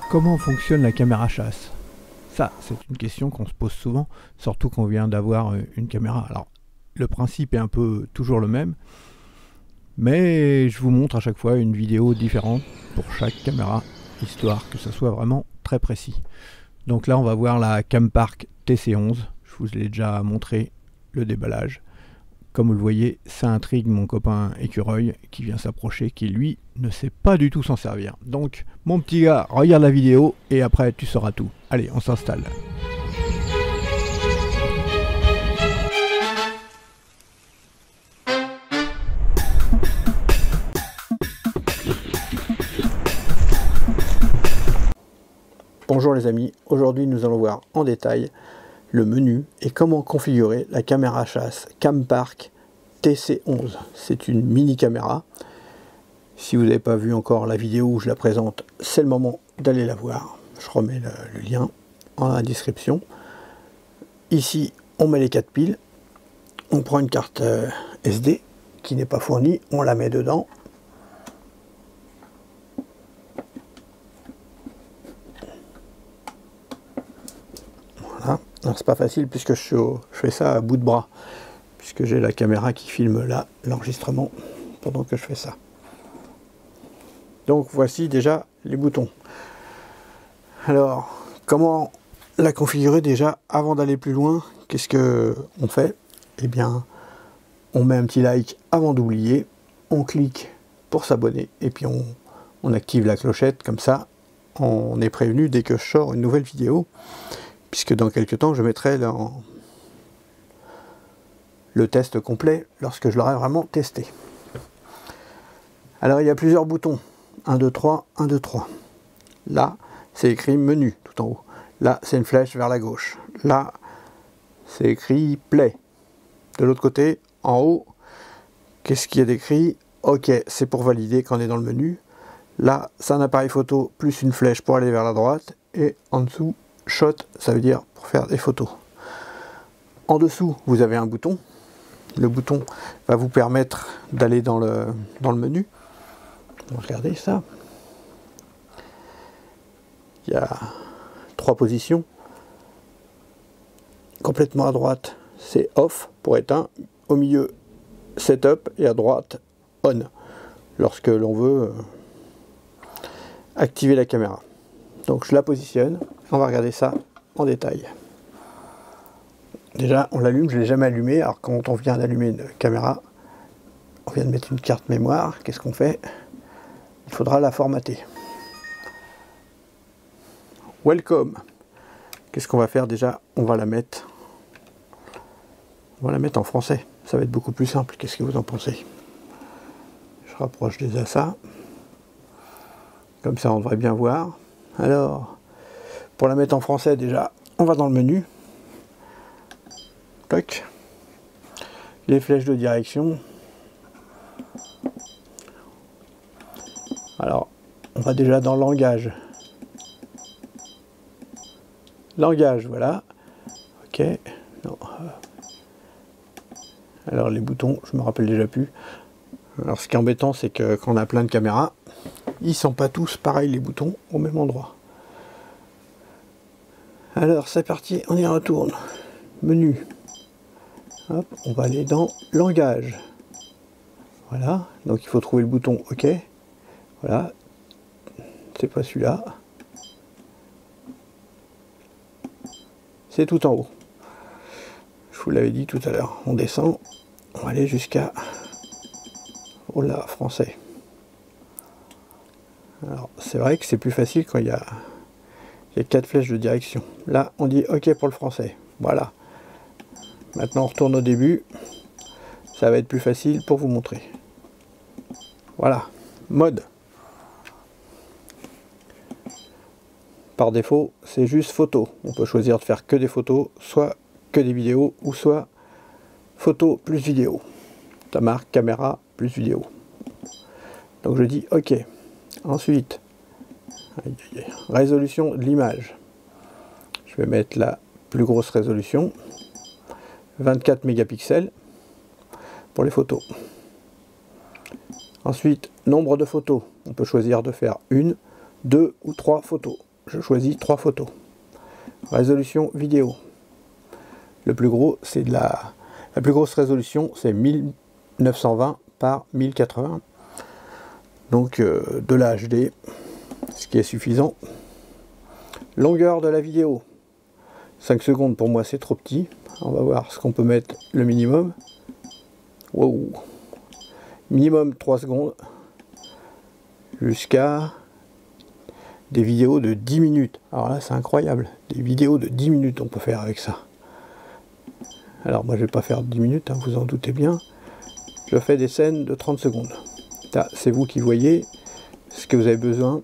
Comment fonctionne la caméra chasse? Ça, c'est une question qu'on se pose souvent, surtout qu'on vient d'avoir une caméra. Alors, le principe est un peu toujours le même, mais je vous montre à chaque fois une vidéo différente pour chaque caméra, histoire que ça soit vraiment très précis. Donc là, on va voir la Campark TC11. Je vous l'ai déjà montré le déballage. Comme vous le voyez, ça intrigue mon copain écureuil qui vient s'approcher, qui lui ne sait pas du tout s'en servir. Donc mon petit gars, regarde la vidéo et après tu sauras tout. Allez, on s'installe. Bonjour les amis, aujourd'hui nous allons voir en détail le menu et comment configurer la caméra chasse Campark TC11. C'est une mini caméra. Si vous n'avez pas vu encore la vidéo où je la présente, c'est le moment d'aller la voir. Je remets le lien en la description. Ici, on met les 4 piles. On prend une carte SD qui n'est pas fournie, on la met dedans. Voilà. Alors c'est pas facile puisque je fais ça à bout de bras, puisque j'ai la caméra qui filme là l'enregistrement pendant que je fais ça. Donc voici déjà les boutons. Alors comment la configurer déjà avant d'aller plus loin? Qu'est-ce que on fait? Eh bien on met un petit like avant d'oublier, on clique pour s'abonner et puis on active la clochette, comme ça on est prévenu dès que je sors une nouvelle vidéo, puisque dans quelques temps je mettrai le test complet lorsque je l'aurai vraiment testé. Alors il y a plusieurs boutons, 1, 2, 3, 1, 2, 3. Là c'est écrit menu tout en haut. Là c'est une flèche vers la gauche. Là c'est écrit play. De l'autre côté, en haut, qu'est-ce qu'il y a d'écrit? Ok, c'est pour valider qu'on est dans le menu. Là c'est un appareil photo plus une flèche pour aller vers la droite. Et en dessous, shot, ça veut dire pour faire des photos. En dessous, vous avez un bouton. Le bouton va vous permettre d'aller dans le menu. On va regarder ça. Il y a 3 positions. Complètement à droite, c'est off pour éteindre. Au milieu, setup. Et à droite, on. Lorsque l'on veut activer la caméra. Donc je la positionne. On va regarder ça en détail. Déjà, on l'allume, je ne l'ai jamais allumé. Alors quand on vient d'allumer une caméra, on vient de mettre une carte mémoire. Qu'est-ce qu'on fait? Il faudra la formater. Welcome. Qu'est-ce qu'on va faire déjà? On va la mettre en français. Ça va être beaucoup plus simple. Qu'est-ce que vous en pensez? Je rapproche déjà ça. Comme ça, on devrait bien voir. Alors, pour la mettre en français, déjà, on va dans le menu. Toc. Les flèches de direction. Alors, on va déjà dans langage. Langage, voilà. Ok. Non. Alors, les boutons, je me rappelle déjà plus. Alors, ce qui est embêtant, c'est que quand on a plein de caméras, ils sont pas tous pareils, les boutons, au même endroit. Alors, c'est parti, on y retourne. Menu. Hop, on va aller dans langage. Voilà, donc il faut trouver le bouton OK. Voilà, c'est pas celui-là. C'est tout en haut. Je vous l'avais dit tout à l'heure. On descend, on va aller jusqu'à... Oh là, français. Alors, c'est vrai que c'est plus facile quand il y a 4 flèches de direction. Là, on dit OK pour le français. Voilà. Maintenant, on retourne au début. Ça va être plus facile pour vous montrer. Voilà. Mode. Par défaut, c'est juste photo. On peut choisir de faire que des photos, soit que des vidéos, ou soit photo plus vidéo. Ça marque caméra plus vidéo. Donc je dis OK. Ensuite, résolution de l'image. Je vais mettre la plus grosse résolution. 24 mégapixels pour les photos. Ensuite, nombre de photos. On peut choisir de faire 1, 2 ou 3 photos. je choisis 3 photos. Résolution vidéo. Le plus gros, c'est la plus grosse résolution, c'est 1920 par 1080. Donc de la HD, ce qui est suffisant. Longueur de la vidéo. 5 secondes pour moi c'est trop petit. On va voir ce qu'on peut mettre le minimum. Wow. Minimum 3 secondes. Jusqu'à des vidéos de 10 minutes. Alors là c'est incroyable. Des vidéos de 10 minutes on peut faire avec ça. Alors moi je vais pas faire 10 minutes, hein, vous en doutez bien. Je fais des scènes de 30 secondes. Là c'est vous qui voyez ce que vous avez besoin.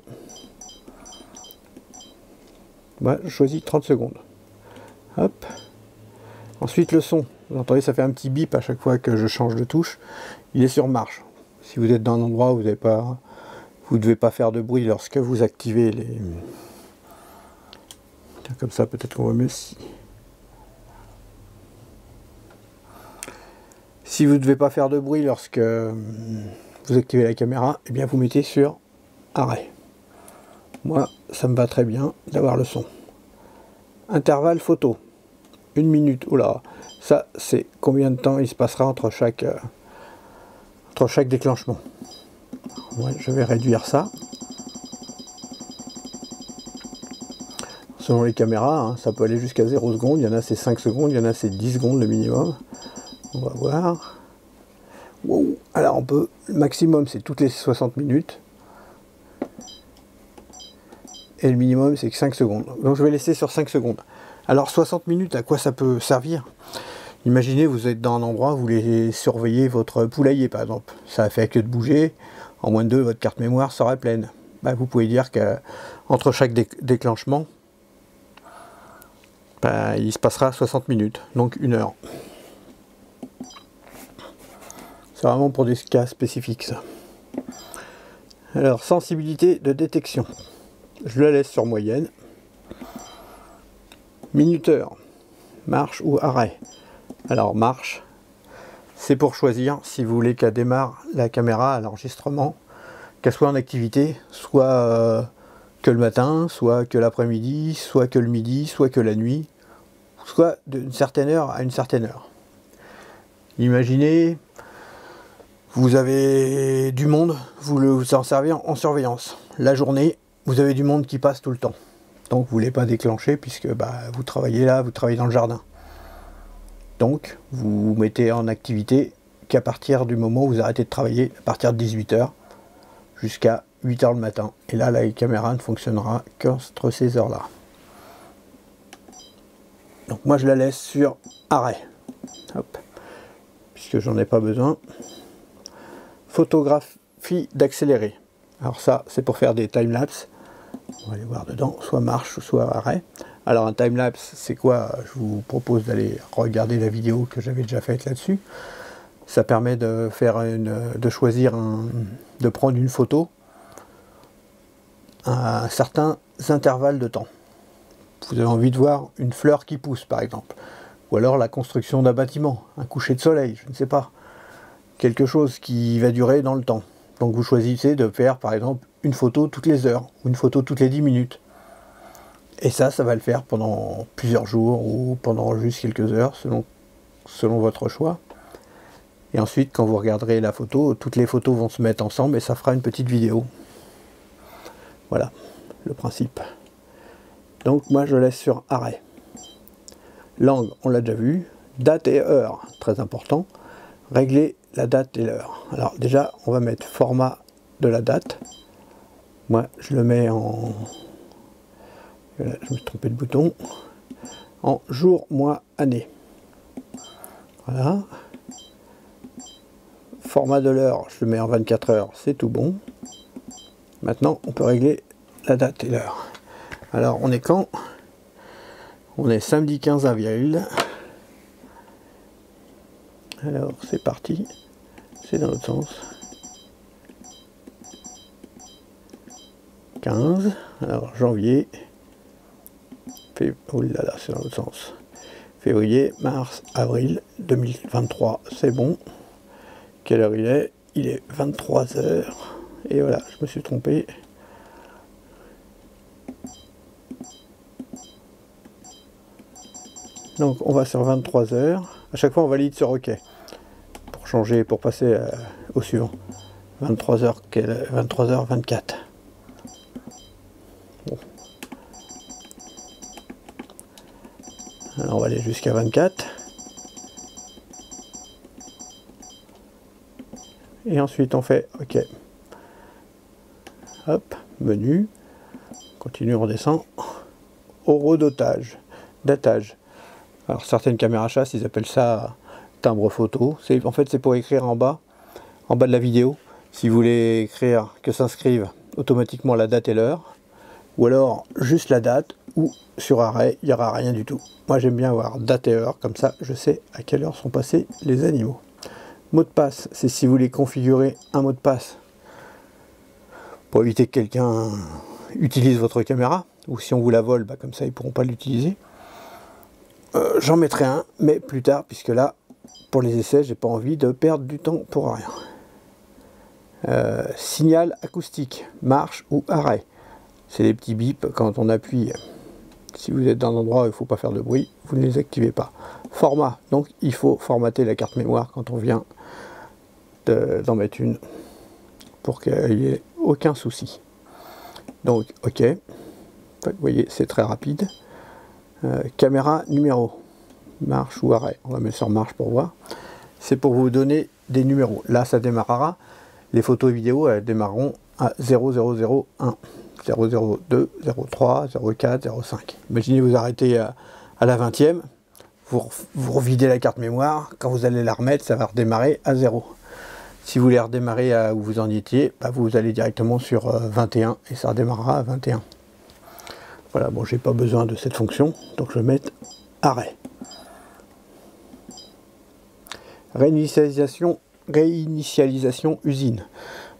Moi je choisis 30 secondes. Hop. Ensuite le son. Vous entendez, ça fait un petit bip à chaque fois que je change de touche. Il est sur marche. Si vous êtes dans un endroit où vous ne devez pas faire de bruit lorsque vous activez les... Comme ça peut-être qu'on voit mieux si vous ne devez pas faire de bruit lorsque vous activez la caméra, eh bien vous mettez sur arrêt. Moi, ça me va très bien d'avoir le son. Intervalle photo. 1 minute. Oula, ça c'est combien de temps il se passera entre chaque déclenchement. Ouais, je vais réduire ça. Selon les caméras, hein, ça peut aller jusqu'à 0 secondes. Il y en a c'est 5 secondes, il y en a c'est 10 secondes le minimum. On va voir. Wow. Alors on peut, le maximum c'est toutes les 60 minutes. Et le minimum c'est que 5 secondes. Donc je vais laisser sur 5 secondes. Alors 60 minutes, à quoi ça peut servir? Imaginez vous êtes dans un endroit, vous voulez surveiller votre poulailler par exemple. Ça a fait que de bouger. En moins de 2, votre carte mémoire sera pleine. Bah, vous pouvez dire qu'entre chaque déclenchement, bah, il se passera 60 minutes, donc 1 heure. C'est vraiment pour des cas spécifiques ça. Alors, sensibilité de détection. Je la laisse sur moyenne. Minuteur, marche ou arrêt. Alors, marche, c'est pour choisir si vous voulez qu'elle démarre la caméra à l'enregistrement, qu'elle soit en activité, soit que le matin, soit que l'après-midi, soit que le midi, soit que la nuit, soit d'une certaine heure à une certaine heure. Imaginez, vous avez du monde, vous en servez en surveillance. La journée, vous avez du monde qui passe tout le temps. Donc vous ne voulez pas déclencher puisque bah, vous travaillez là, vous travaillez dans le jardin. Donc vous mettez en activité qu'à partir du moment où vous arrêtez de travailler, à partir de 18 h jusqu'à 8 h le matin. Et là, la caméra ne fonctionnera qu'entre ces heures-là. Donc moi je la laisse sur arrêt. Hop. Puisque j'en ai pas besoin. Photographie d'accéléré. Alors ça, c'est pour faire des timelapses. On va aller voir dedans, soit marche, soit arrêt. Alors un timelapse, c'est quoi? Je vous propose d'aller regarder la vidéo que j'avais déjà faite là-dessus. Ça permet de faire de prendre une photo à un certain intervalle de temps. Vous avez envie de voir une fleur qui pousse, par exemple. Ou alors la construction d'un bâtiment, un coucher de soleil, je ne sais pas. Quelque chose qui va durer dans le temps. Donc vous choisissez de faire, par exemple, une photo toutes les heures, ou une photo toutes les 10 minutes. Et ça va le faire pendant plusieurs jours, ou pendant juste quelques heures, selon votre choix. Et ensuite, quand vous regarderez la photo, toutes les photos vont se mettre ensemble et ça fera une petite vidéo. Voilà, le principe. Donc moi je laisse sur arrêt. Langue, on l'a déjà vu. Date et heure, très important. Régler la date et l'heure. Alors déjà, on va mettre format de la date. Moi, je le mets en... Voilà, je me suis trompé de bouton. En jour, mois, année. Voilà. Format de l'heure, je le mets en 24 heures, c'est tout bon. Maintenant, on peut régler la date et l'heure. Alors, on est quand? On est samedi 15 avril. Alors, c'est parti. C'est dans l'autre sens. 15. Alors, janvier. Oh là là, c'est dans l'autre sens. Février, mars, avril 2023. C'est bon. Quelle heure il est? Il est 23 h. Et voilà, je me suis trompé. Donc on va sur 23 heures. À chaque fois on valide sur OK. Pour changer, pour passer au suivant. 23 heures, 23h24. Bon. Alors on va aller jusqu'à 24. Et ensuite on fait OK. Hop, menu. Continue, on descend. Horodotage. Datage. Alors certaines caméras chasse, ils appellent ça timbre photo. En fait c'est pour écrire en bas de la vidéo. Si vous voulez écrire que s'inscrive automatiquement la date et l'heure. Ou alors juste la date, ou sur arrêt, il n'y aura rien du tout. Moi j'aime bien avoir date et heure, comme ça je sais à quelle heure sont passés les animaux. Mot de passe, c'est si vous voulez configurer un mot de passe pour éviter que quelqu'un utilise votre caméra, ou si on vous la vole, bah comme ça ils ne pourront pas l'utiliser. J'en mettrai un, mais plus tard, puisque là, pour les essais, j'ai pas envie de perdre du temps pour rien. Signal acoustique, marche ou arrêt. C'est des petits bips quand on appuie. Si vous êtes dans un endroit où il ne faut pas faire de bruit, vous ne les activez pas. Format, donc il faut formater la carte mémoire quand on vient d'en mettre une pour qu'il n'y ait aucun souci. Donc OK, vous voyez c'est très rapide. Caméra numéro, marche ou arrêt, on va mettre sur marche pour voir. C'est pour vous donner des numéros. Là ça démarrera, les photos et vidéos elles démarreront à 0001, 002, 03, 04, 05. Imaginez vous arrêtez à la 20e, vous revidez la carte mémoire, quand vous allez la remettre ça va redémarrer à 0. Si vous voulez redémarrer à où vous en étiez, bah vous allez directement sur 21 et ça redémarrera à 21. Voilà, bon, j'ai pas besoin de cette fonction, donc je vais mettre arrêt. Réinitialisation usine.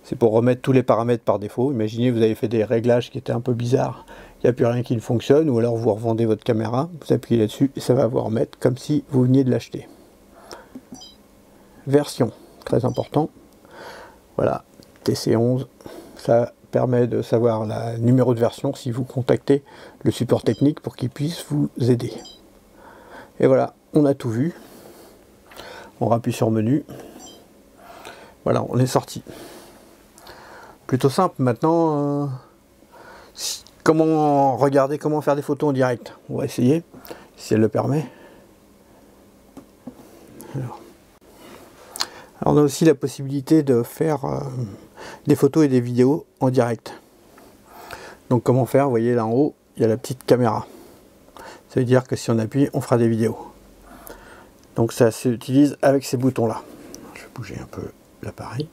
C'est pour remettre tous les paramètres par défaut. Imaginez, vous avez fait des réglages qui étaient un peu bizarres, il n'y a plus rien qui ne fonctionne, ou alors vous revendez votre caméra, vous appuyez là-dessus et ça va vous remettre comme si vous veniez de l'acheter. Version, très important. Voilà, TC11, ça permet de savoir le numéro de version si vous contactez le support technique pour qu'il puisse vous aider. Et voilà, on a tout vu. On appuie sur menu. Voilà, on est sorti. Plutôt simple. Maintenant, comment regarder, comment faire des photos en direct? On va essayer, si elle le permet. Alors on a aussi la possibilité de faire des photos et des vidéos en direct. Donc comment faire? Vous voyez là en haut, il y a la petite caméra. Ça veut dire que si on appuie, on fera des vidéos. Donc ça s'utilise avec ces boutons là. Je vais bouger un peu l'appareil.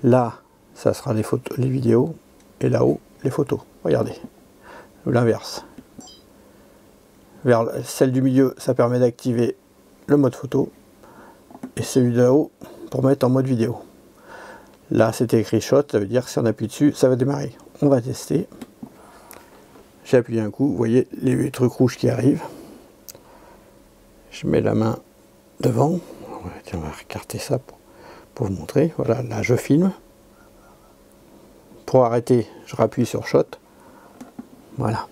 Là, ça sera les photos, les vidéos, et là-haut, les photos. Regardez, ou l'inverse. Vers celle du milieu, ça permet d'activer le mode photo, et celui de là-haut pour mettre en mode vidéo. Là, c'était écrit shot, ça veut dire que si on appuie dessus, ça va démarrer. On va tester. J'ai appuyé un coup, vous voyez les trucs rouges qui arrivent. Je mets la main devant. Tiens, on va écarter ça pour vous montrer. Voilà, là je filme. Pour arrêter, je rappuie sur shot. Voilà.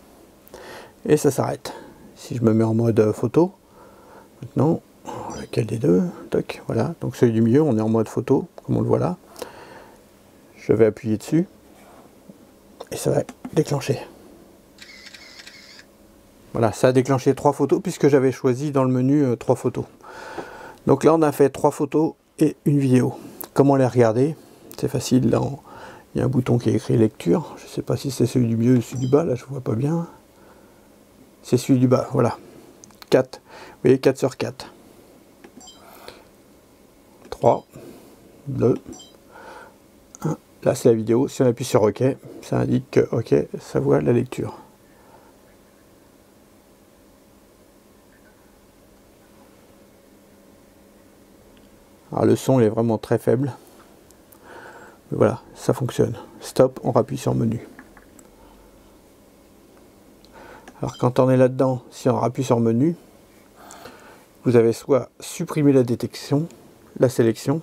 Et ça s'arrête. Si je me mets en mode photo, maintenant, lequel des deux? Toc, voilà. Donc celui du milieu, on est en mode photo, comme on le voit là. Je vais appuyer dessus. Et ça va déclencher. Voilà, ça a déclenché 3 photos puisque j'avais choisi dans le menu 3 photos. Donc là, on a fait 3 photos et une vidéo. Comment les regarder? C'est facile, là, il y a un bouton qui est écrit lecture. Je ne sais pas si c'est celui du milieu ou celui du bas, là je ne vois pas bien. C'est celui du bas, voilà. 4, vous voyez 4 sur 4. 3, 2, 1. Là c'est la vidéo. Si on appuie sur OK, ça indique que OK, ça voit la lecture. Alors le son il est vraiment très faible. Mais voilà, ça fonctionne. Stop, on rappuie sur menu. Alors quand on est là-dedans, si on rappuie sur menu, vous avez soit supprimé la détection, la sélection,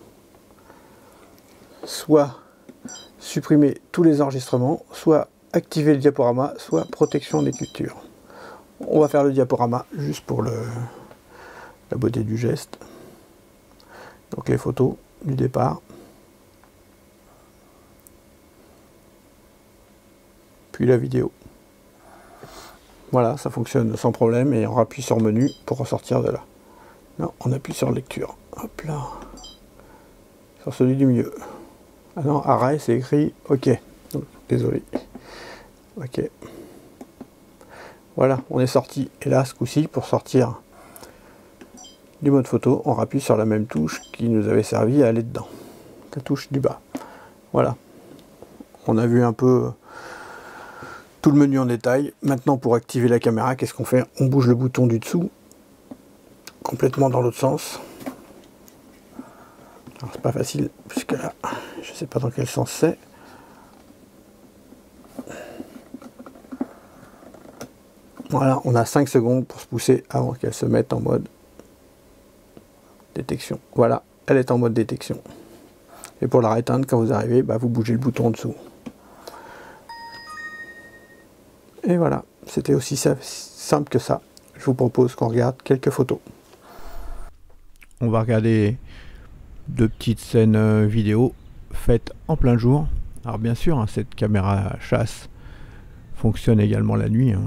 soit supprimer tous les enregistrements, soit activer le diaporama, soit protection des cultures. On va faire le diaporama juste pour la beauté du geste. Donc les photos du départ. Puis la vidéo. Voilà, ça fonctionne sans problème et on appuie sur menu pour ressortir de là. Non, on appuie sur lecture. Hop là. Sur celui du milieu. Ah non, arrêt, c'est écrit OK. Désolé. OK. Voilà, on est sorti. Et là, ce coup-ci, pour sortir du mode photo, on appuie sur la même touche qui nous avait servi à aller dedans. La touche du bas. Voilà. On a vu un peu tout le menu en détail. Maintenant, pour activer la caméra, qu'est-ce qu'on fait? On bouge le bouton du dessous complètement dans l'autre sens. Alors c'est pas facile puisque là, je sais pas dans quel sens c'est. Voilà, on a 5 secondes pour se pousser avant qu'elle se mette en mode détection. Voilà, elle est en mode détection. Et pour la réteindre, quand vous arrivez, bah, vous bougez le bouton en dessous. Et voilà, c'était aussi simple que ça. Je vous propose qu'on regarde quelques photos. On va regarder 2 petites scènes vidéo faites en plein jour. Alors bien sûr, hein, cette caméra chasse fonctionne également la nuit. Hein.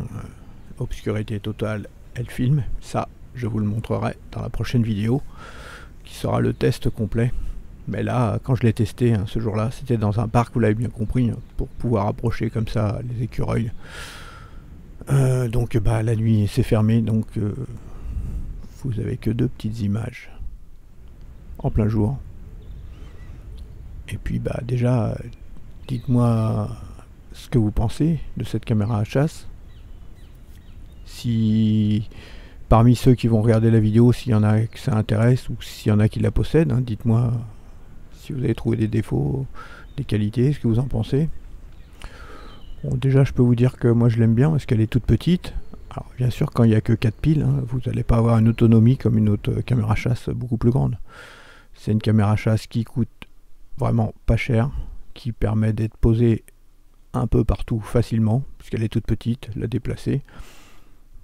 Obscurité totale, elle filme. Ça, je vous le montrerai dans la prochaine vidéo, qui sera le test complet. Mais là, quand je l'ai testé, hein, ce jour-là, c'était dans un parc, vous l'avez bien compris, hein, pour pouvoir approcher comme ça les écureuils. Donc bah, la nuit c'est fermé, donc vous avez que 2 petites images en plein jour. Et puis bah déjà, dites-moi ce que vous pensez de cette caméra à chasse. Si parmi ceux qui vont regarder la vidéo, s'il y en a que ça intéresse ou s'il y en a qui la possèdent, hein, dites-moi si vous avez trouvé des défauts, des qualités, ce que vous en pensez. Bon, déjà je peux vous dire que moi je l'aime bien parce qu'elle est toute petite. Alors bien sûr quand il n'y a que 4 piles, hein, vous n'allez pas avoir une autonomie comme une autre caméra chasse beaucoup plus grande. C'est une caméra chasse qui coûte vraiment pas cher, qui permet d'être posée un peu partout facilement, puisqu'elle est toute petite, la déplacer.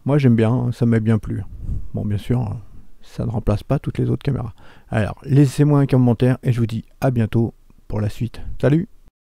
Moi j'aime bien, ça m'a bien plu. Bon bien sûr, ça ne remplace pas toutes les autres caméras. Alors laissez-moi un commentaire et je vous dis à bientôt pour la suite. Salut!